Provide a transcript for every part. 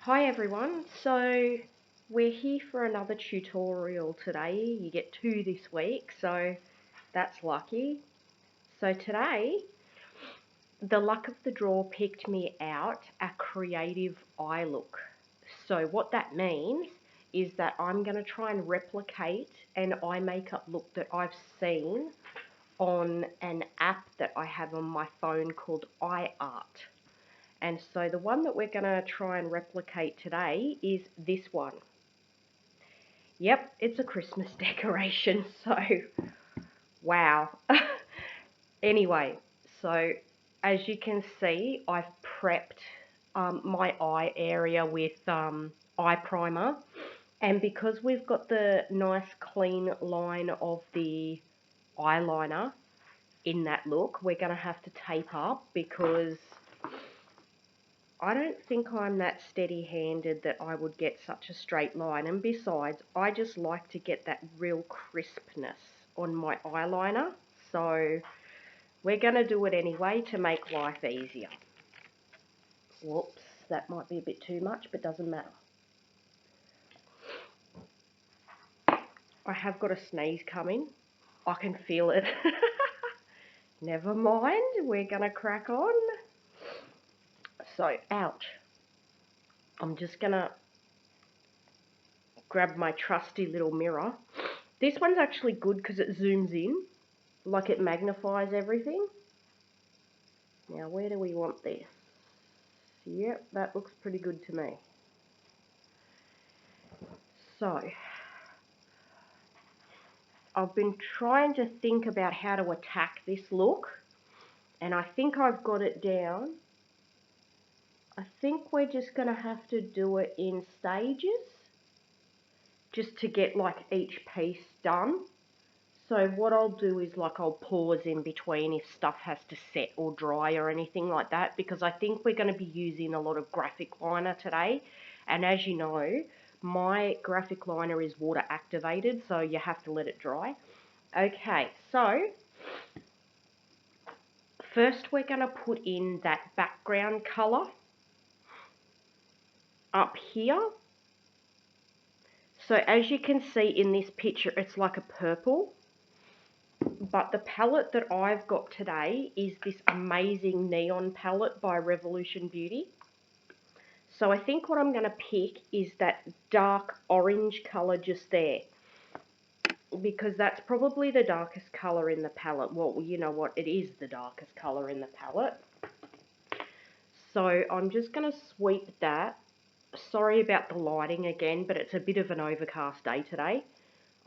Hi everyone, so we're here for another tutorial today. You get two this week, so that's lucky. So today, the luck of the draw picked me out a creative eye look. So what that means is that I'm going to try and replicate an eye makeup look that I've seen on an app that I have on my phone called Art. And so the one that we're going to try and replicate today is this one. Yep, it's a Christmas decoration, so wow. Anyway, so as you can see, I've prepped my eye area with eye primer. And because we've got the nice clean line of the eyeliner in that look, we're going to have to tape up because I don't think I'm that steady-handed that I would get such a straight line, and besides, I just like to get that real crispness on my eyeliner, so we're going to do it anyway to make life easier. Whoops, that might be a bit too much, but doesn't matter. I have got a sneeze coming. I can feel it. Never mind, we're going to crack on. So, ouch. I'm just going to grab my trusty little mirror. This one's actually good because it zooms in, like it magnifies everything. Now, where do we want this? Yep, that looks pretty good to me. So, I've been trying to think about how to attack this look, and I think I've got it down. I think we're just going to have to do it in stages, just to get like each piece done. So what I'll do is I'll pause in between if stuff has to set or dry or anything like that, because I think we're going to be using a lot of graphic liner today. And as you know, my graphic liner is water activated, so you have to let it dry. Okay, so first we're going to put in that background colour up here. So as you can see in this picture, it's like a purple. But the palette that I've got today is this amazing neon palette by Revolution Beauty. So I think what I'm going to pick is that dark orange colour just there, because that's probably the darkest colour in the palette. Well, you know what, it is the darkest colour in the palette. So I'm just going to sweep that. Sorry about the lighting again, but it's a bit of an overcast day today.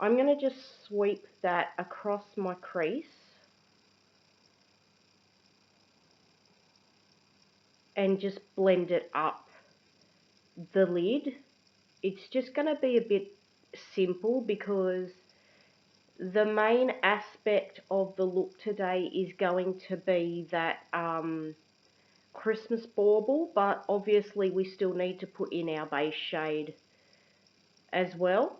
I'm going to just sweep that across my crease and just blend it up the lid. It's just going to be a bit simple because the main aspect of the look today is going to be that Christmas bauble, but obviously we still need to put in our base shade as well.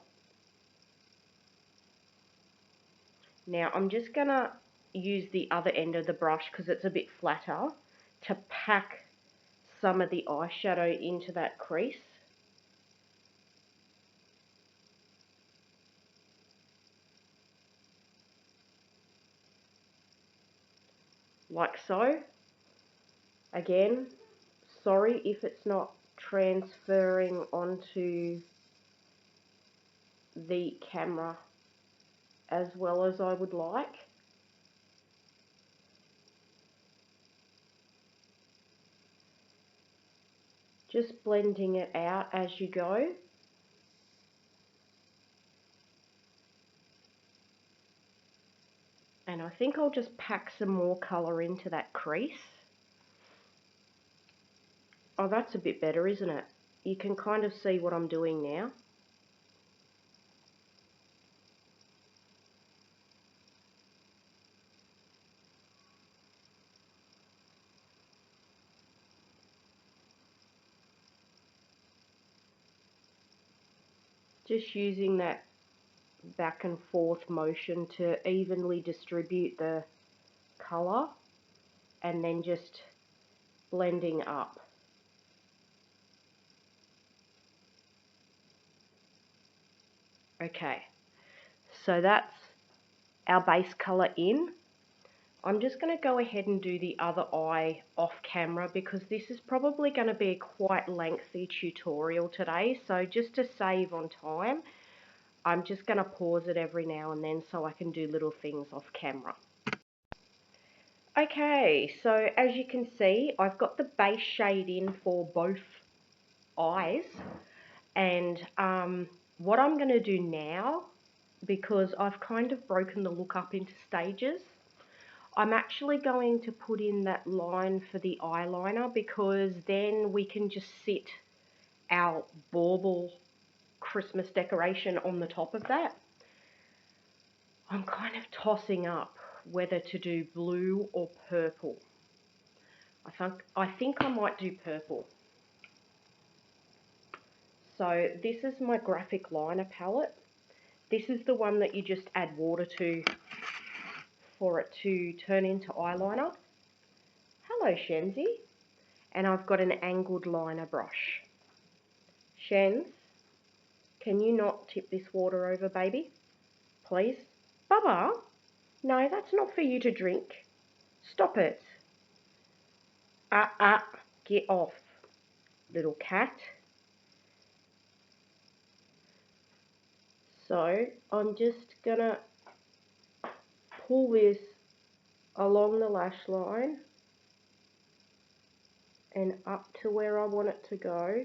Now I'm just going to use the other end of the brush because it's a bit flatter to pack some of the eyeshadow into that crease. Like so. Again, sorry if it's not transferring onto the camera as well as I would like. Just blending it out as you go. And I think I'll just pack some more colour into that crease. Oh, that's a bit better, isn't it? You can kind of see what I'm doing now. Just using that back and forth motion to evenly distribute the colour and then just blending up. Okay, so that's our base colour in. I'm just going to go ahead and do the other eye off camera because this is probably going to be a quite lengthy tutorial today. So just to save on time, I'm just going to pause it every now and then so I can do little things off camera. Okay, so as you can see, I've got the base shade in for both eyes. And what I'm going to do now, because I've kind of broken the look up into stages, I'm actually going to put in that line for the eyeliner because then we can just sit our bauble Christmas decoration on the top of that. I'm kind of tossing up whether to do blue or purple. I think I might do purple. So this is my graphic liner palette. This is the one that you just add water to for it to turn into eyeliner. Hello, Shenzi. And I've got an angled liner brush. Shenz, can you not tip this water over, baby? Please? Bubba? No, that's not for you to drink. Stop it. Get off, little cat. So I'm just gonna pull this along the lash line and up to where I want it to go.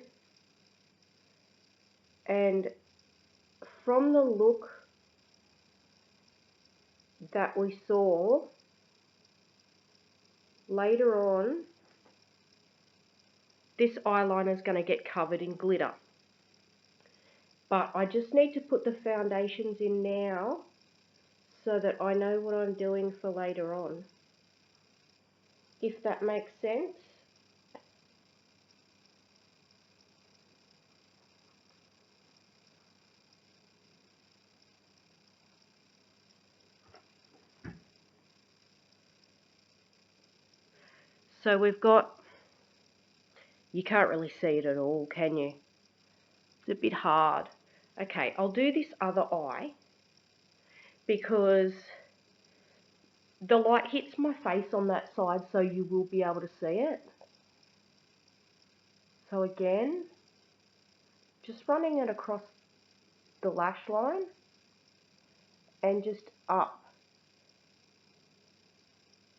And from the look that we saw later on, this eyeliner is going to get covered in glitter. But I just need to put the foundations in now so that I know what I'm doing for later on, if that makes sense. So we've got, you can't really see it at all, can you? It's a bit hard. Okay, I'll do this other eye because the light hits my face on that side, so you will be able to see it. So again, just running it across the lash line and just up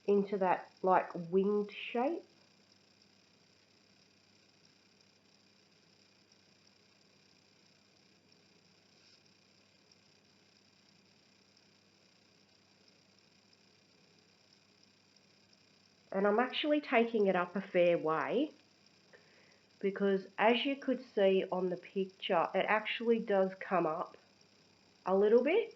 into that like winged shape. And I'm actually taking it up a fair way because as you could see on the picture, it actually does come up a little bit.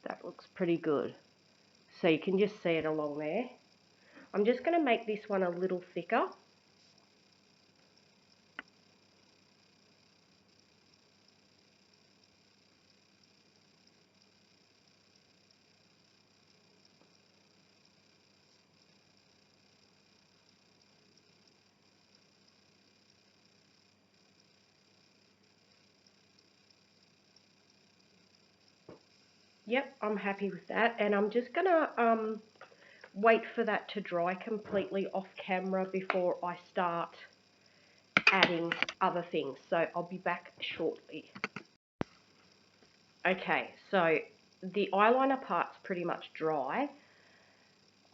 That looks pretty good. So you can just see it along there. I'm just going to make this one a little thicker. Yep, I'm happy with that. And I'm just going to wait for that to dry completely off camera before I start adding other things. So I'll be back shortly. Okay, so the eyeliner part's pretty much dry.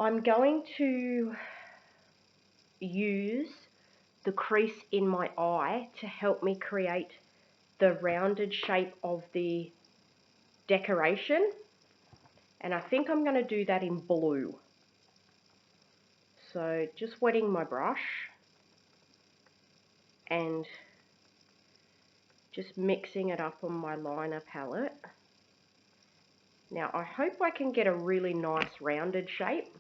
I'm going to use the crease in my eye to help me create the rounded shape of the decoration. And I think I'm going to do that in blue. So just wetting my brush and just mixing it up on my liner palette. Now I hope I can get a really nice rounded shape.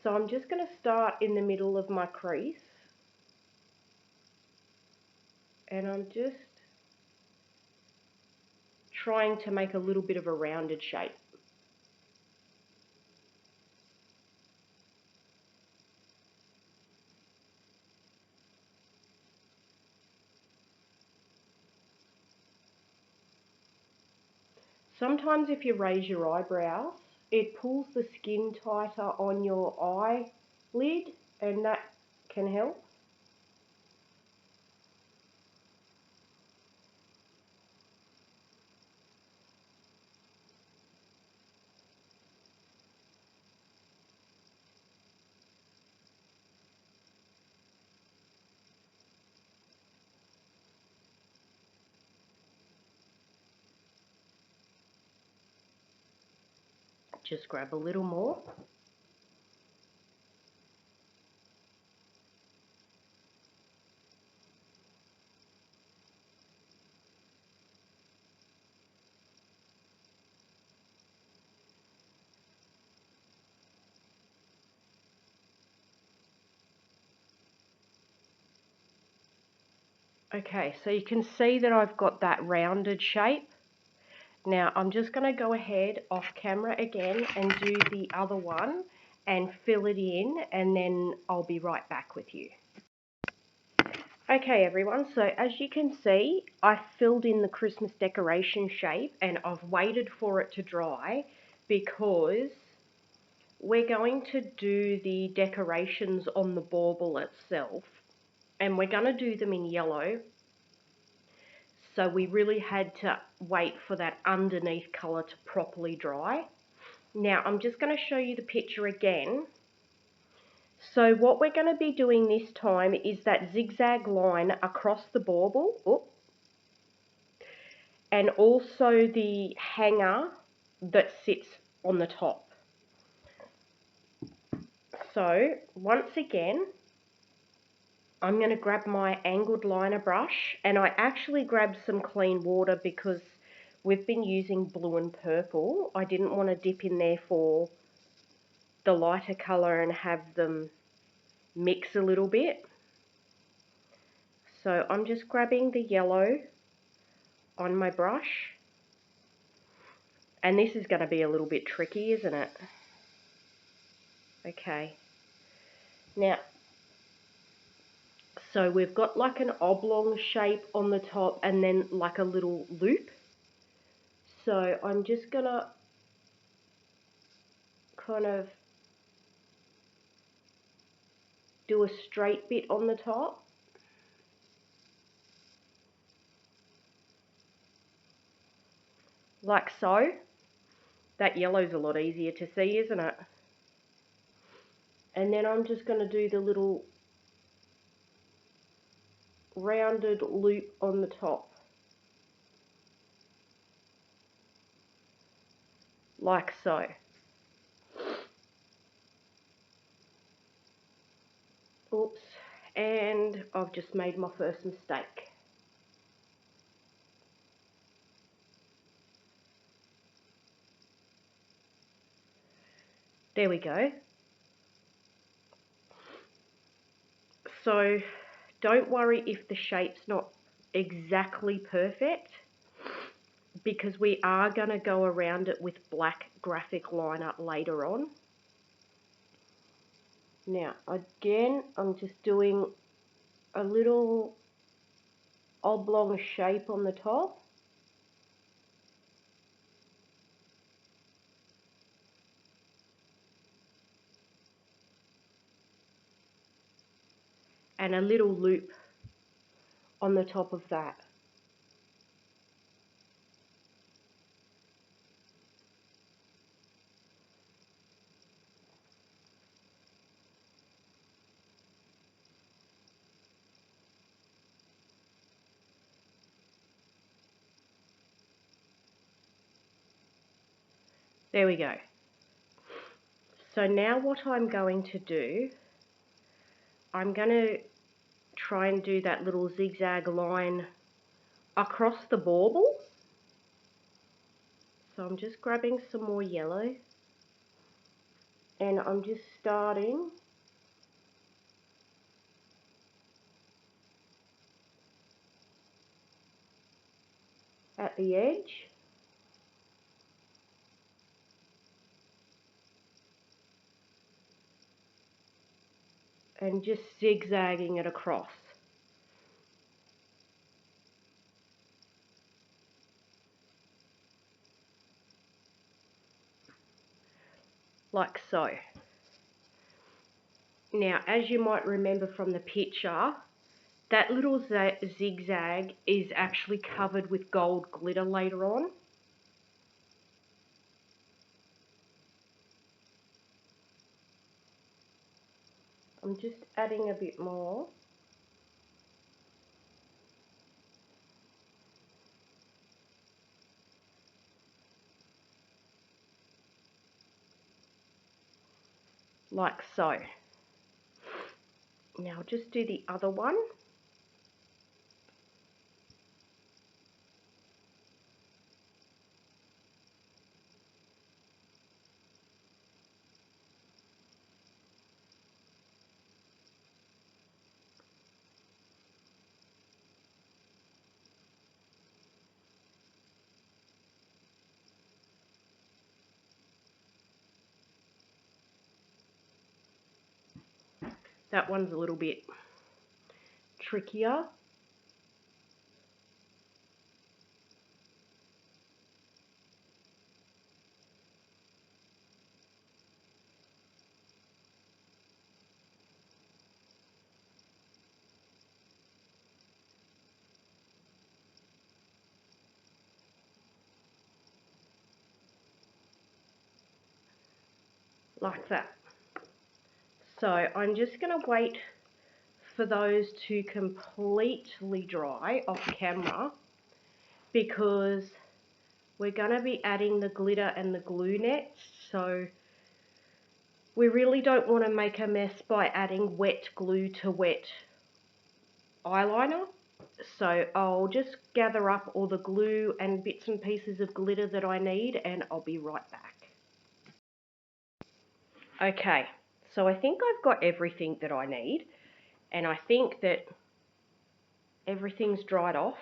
So I'm just going to start in the middle of my crease. And I'm just trying to make a little bit of a rounded shape. Sometimes if you raise your eyebrows, it pulls the skin tighter on your eyelid, and that can help. Just grab a little more. Okay, so you can see that I've got that rounded shape. Now I'm just going to go ahead off camera again and do the other one and fill it in, and then I'll be right back with you. Okay everyone, so as you can see, I filled in the Christmas decoration shape and I've waited for it to dry because we're going to do the decorations on the bauble itself, and we're going to do them in yellow. So we really had to wait for that underneath colour to properly dry. Now I'm just going to show you the picture again. So what we're going to be doing this time is that zigzag line across the bauble, and also the hanger that sits on the top. So once again, I'm going to grab my angled liner brush, and I actually grabbed some clean water because we've been using blue and purple. I didn't want to dip in there for the lighter colour and have them mix a little bit. So I'm just grabbing the yellow on my brush, and this is going to be a little bit tricky, isn't it? Okay, now so we've got like an oblong shape on the top and then like a little loop. So I'm just gonna kind of do a straight bit on the top. Like so. That yellow's a lot easier to see, isn't it? And then I'm just going to do the little rounded loop on the top. Like so. Oops, and I've just made my first mistake. There we go. So don't worry if the shape's not exactly perfect, because we are going to go around it with black graphic liner later on. Now again, I'm just doing a little oblong shape on the top. And a little loop on the top of that. There we go. So now what I'm going to do, I'm going to try and do that little zigzag line across the bauble. So I'm just grabbing some more yellow, and I'm just starting at the edge. And just zigzagging it across. like so. Now, as you might remember from the picture, that little zigzag is actually covered with gold glitter later on. I'm just adding a bit more. Like so. Now I'll just do the other one. That one's a little bit trickier. Like that. So I'm just going to wait for those to completely dry off camera, because we're going to be adding the glitter and the glue next, so we really don't want to make a mess by adding wet glue to wet eyeliner. So I'll just gather up all the glue and bits and pieces of glitter that I need, and I'll be right back. Okay, so I think I've got everything that I need, and I think that everything's dried off.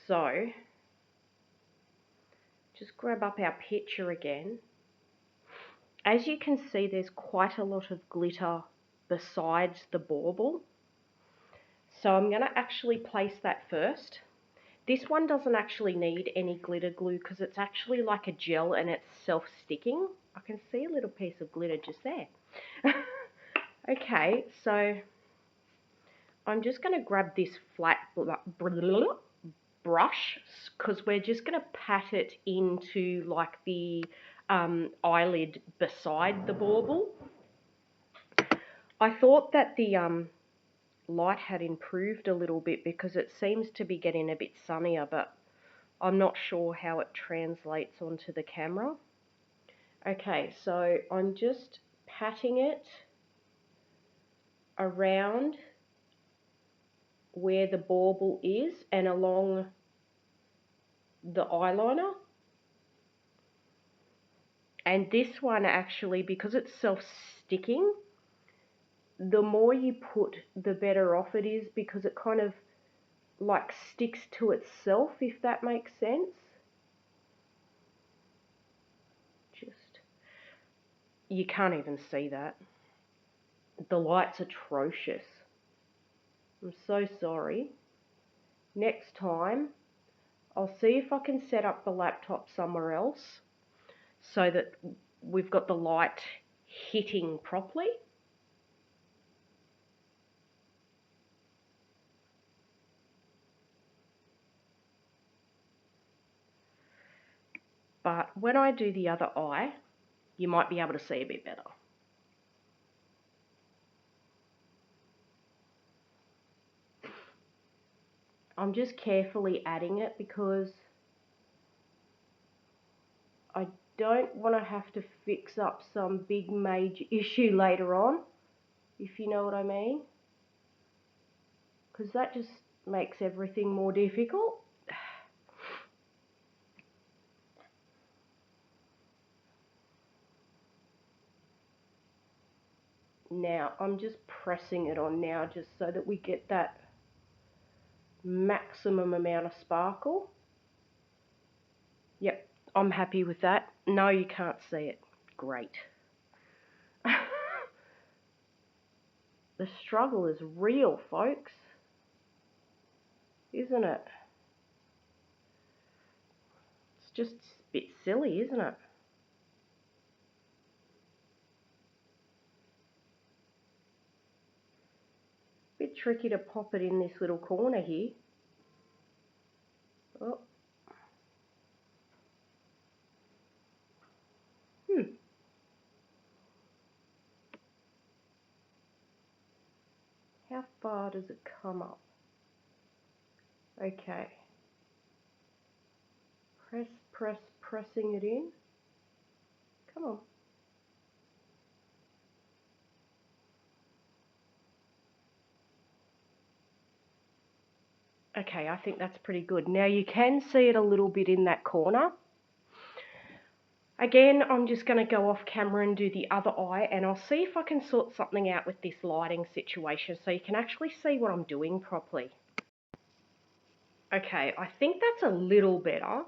So just grab up our picture again. As you can see, there's quite a lot of glitter besides the bauble. So I'm going to actually place that first. This one doesn't actually need any glitter glue because it's actually like a gel and it's self-sticking. I can see a little piece of glitter just there. Okay, so I'm just going to grab this flat brush, because we're just going to pat it into like the eyelid beside the bauble. I thought that the light had improved a little bit because it seems to be getting a bit sunnier, but I'm not sure how it translates onto the camera. Okay, so I'm just patting it around where the bauble is and along the eyeliner. And this one actually, because it's self-sticking, the more you put, the better off it is, because it kind of like sticks to itself, if that makes sense. Just, you can't even see that. The light's atrocious. I'm so sorry. Next time, I'll see if I can set up the laptop somewhere else so that we've got the light hitting properly. But when I do the other eye, you might be able to see a bit better. I'm just carefully adding it because I don't want to have to fix up some big major issue later on, if you know what I mean. Because that just makes everything more difficult. Now, I'm just pressing it on now just so that we get that maximum amount of sparkle. Yep, I'm happy with that. No, you can't see it. Great. The struggle is real, folks. Isn't it? It's just a bit silly, isn't it? tricky to pop it in this little corner here. Oh. How far does it come up? Okay. Pressing it in. Come on. Okay, I think that's pretty good. Now you can see it a little bit in that corner. Again, I'm just going to go off camera and do the other eye, and I'll see if I can sort something out with this lighting situation so you can actually see what I'm doing properly. Okay, I think that's a little better.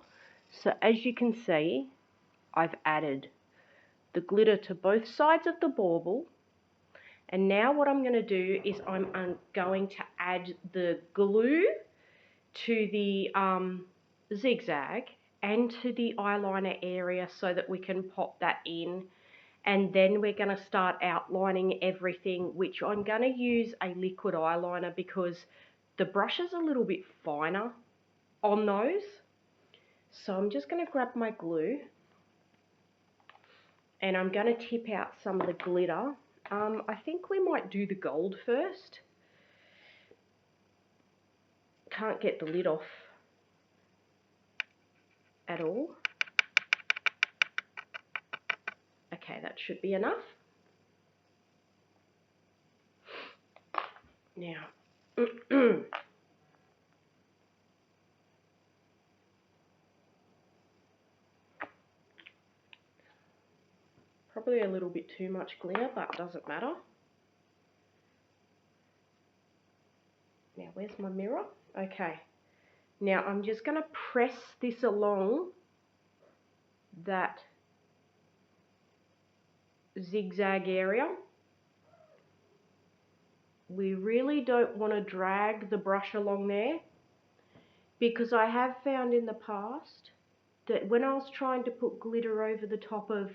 So as you can see, I've added the glitter to both sides of the bauble. And now what I'm going to do is I'm going to add the glue to the zigzag and to the eyeliner area so that we can pop that in. And then we're going to start outlining everything, which I'm going to use a liquid eyeliner because the brush is a little bit finer on those. So I'm just going to grab my glue and I'm going to tip out some of the glitter. I think we might do the gold first. Can't get the lid off at all. Okay, that should be enough. Now, probably a little bit too much glitter, but doesn't matter. Now, where's my mirror? Okay. Now, I'm just going to press this along that zigzag area. We really don't want to drag the brush along there because I have found in the past that when I was trying to put glitter over the top of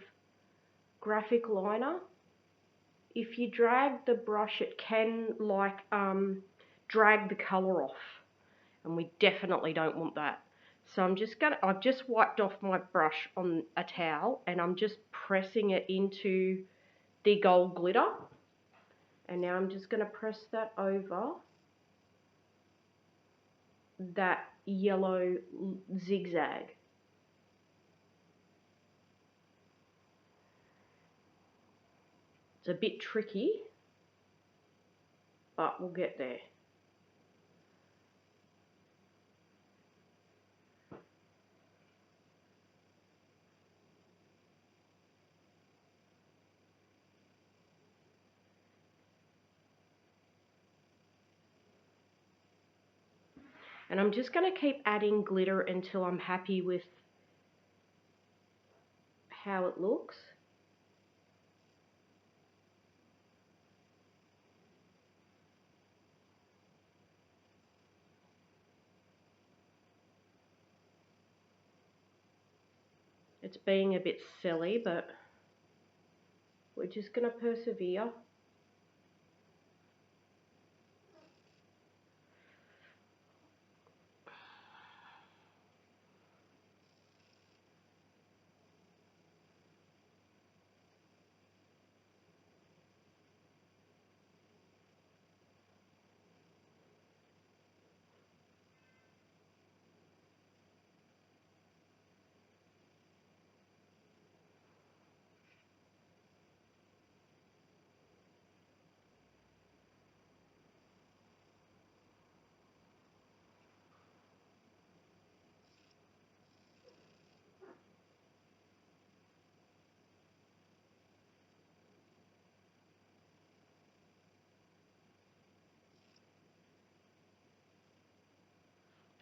graphic liner, if you drag the brush, it can drag the colour off, and we definitely don't want that. So I've just wiped off my brush on a towel and I'm just pressing it into the gold glitter, and now I'm just going to press that over that yellow zigzag. It's a bit tricky, but we'll get there. And I'm just going to keep adding glitter until I'm happy with how it looks. It's being a bit silly, but we're just going to persevere.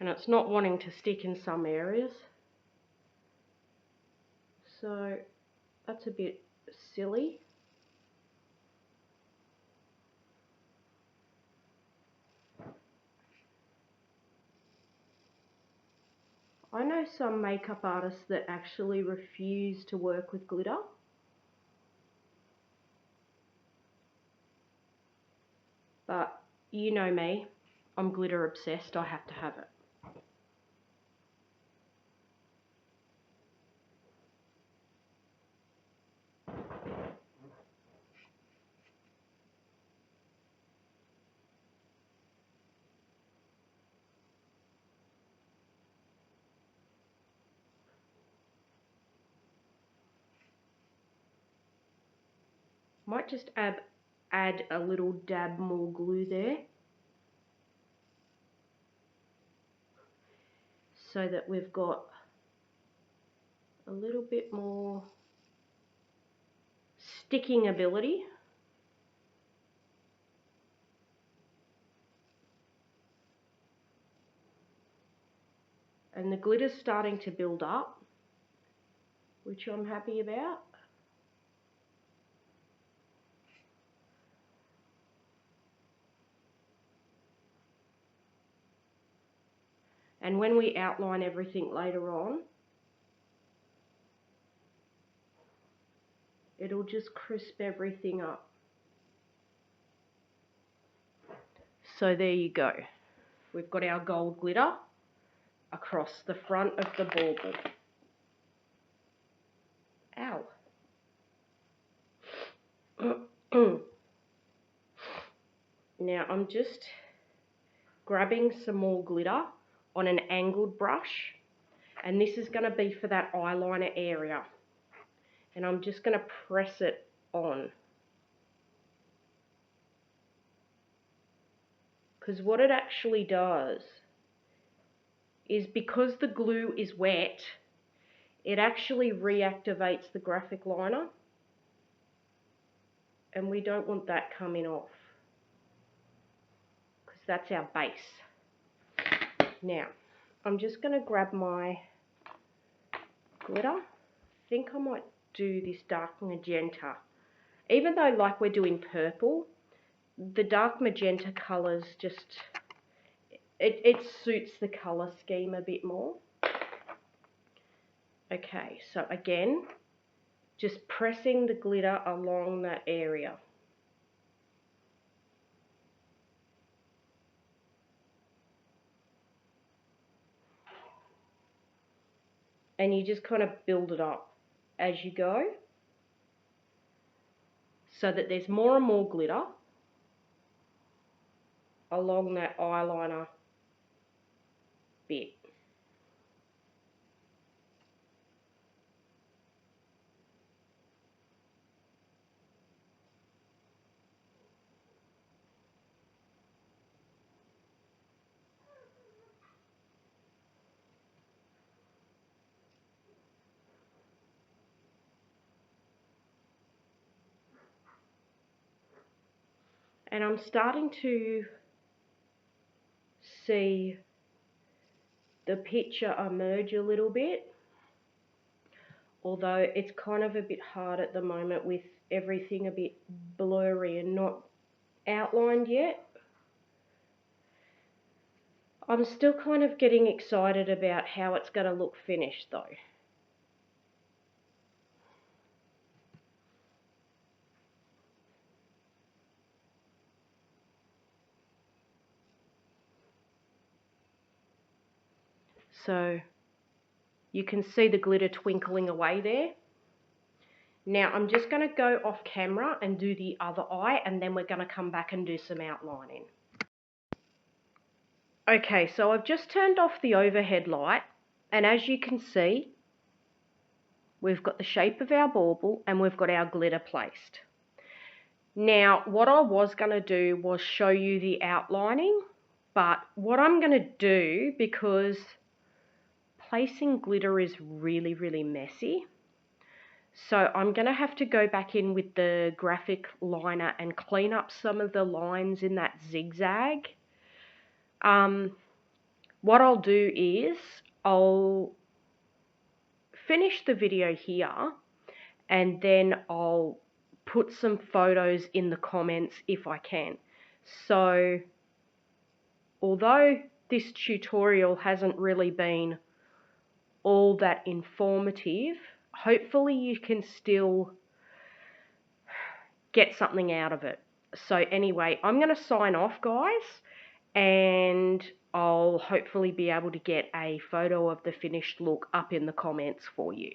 And it's not wanting to stick in some areas. So that's a bit silly. I know some makeup artists that actually refuse to work with glitter. But You know me, I'm glitter obsessed, I have to have it. Might just add a little dab more glue there, so that we've got a little bit more sticking ability. And the glitter's starting to build up, which I'm happy about. And when we outline everything later on, it'll just crisp everything up. So there you go. We've got our gold glitter across the front of the bauble. Ow. Now I'm just grabbing some more glitter on an angled brush, and this is going to be for that eyeliner area, and I'm just going to press it on, because what it actually does is, because the glue is wet, it actually reactivates the graphic liner, and we don't want that coming off, because that's our base. Now I'm just going to grab my glitter. I think I might do this dark magenta. Even though, like, we're doing purple, the dark magenta colours just, it suits the colour scheme a bit more. Okay, so again, just pressing the glitter along that area. And you just kind of build it up as you go, so that there's more and more glitter along that eyeliner bit. And I'm starting to see the picture emerge a little bit, although it's kind of a bit hard at the moment with everything a bit blurry and not outlined yet. I'm still kind of getting excited about how it's going to look finished though. So you can see the glitter twinkling away there. Now I'm just going to go off camera and do the other eye, and then we're going to come back and do some outlining. Okay, so I've just turned off the overhead light, and as you can see, we've got the shape of our bauble and we've got our glitter placed. Now, what I was going to do was show you the outlining, but what I'm going to do, because placing glitter is really, really messy, so I'm going to have to go back in with the graphic liner and clean up some of the lines in that zigzag. What I'll do is I'll finish the video here, and then I'll put some photos in the comments if I can. So although this tutorial hasn't really been all that informative, hopefully you can still get something out of it. So anyway, I'm going to sign off, guys, and I'll hopefully be able to get a photo of the finished look up in the comments for you.